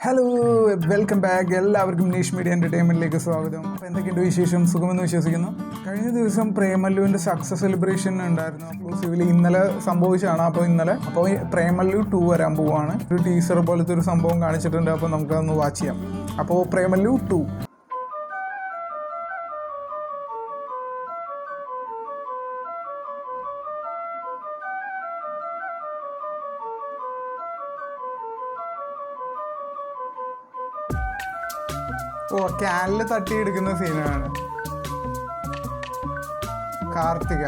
Hello, welcome back. എല്ലാവർക്കും niche media എൻ്റർടൈൻമെൻറ്റിലേക്ക് സ്വാഗതം. അപ്പോൾ എന്തൊക്കെയുണ്ട് വിശേഷം? സുഖമെന്ന് വിശ്വസിക്കുന്നു. കഴിഞ്ഞ ദിവസം പ്രേമല്ലുവിൻ്റെ സക്സസ് സെലിബ്രേഷൻ ഉണ്ടായിരുന്നു. എക്സ്ക്ലൂസീവ്ലി ഇന്നലെ സംഭവിച്ചതാണ്. അപ്പോൾ പ്രേമല്ലു 2 വരാൻ പോവുകയാണ്. ഒരു ടീസർ പോലത്തെ ഒരു സംഭവം കാണിച്ചിട്ടുണ്ട്. അപ്പോൾ നമുക്കതൊന്ന് വാച്ച് ചെയ്യാം. അപ്പോൾ പ്രേമല്ലു 2. ക്യാനിൽ തട്ടിയെടുക്കുന്ന സീനാണ്. Karthika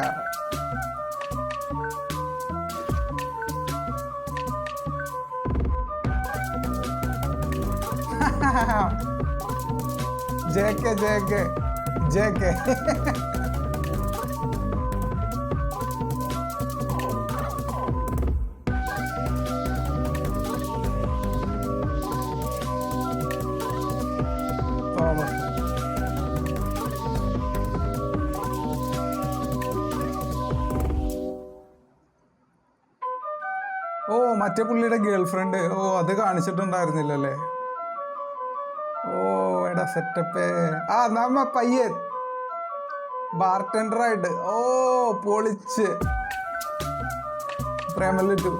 J K Thomas. മറ്റേ പുള്ളിയുടെ ഗേൾ ഫ്രണ്ട്. അത് കാണിച്ചിട്ടുണ്ടായിരുന്നില്ലല്ലേ? എടാ സെറ്റപ്പേ. നമ്മ പയ്യൻ ബാർടെൻഡറായിട്ട്. പൊളിച്ച്. പ്രേമല്ലു 2.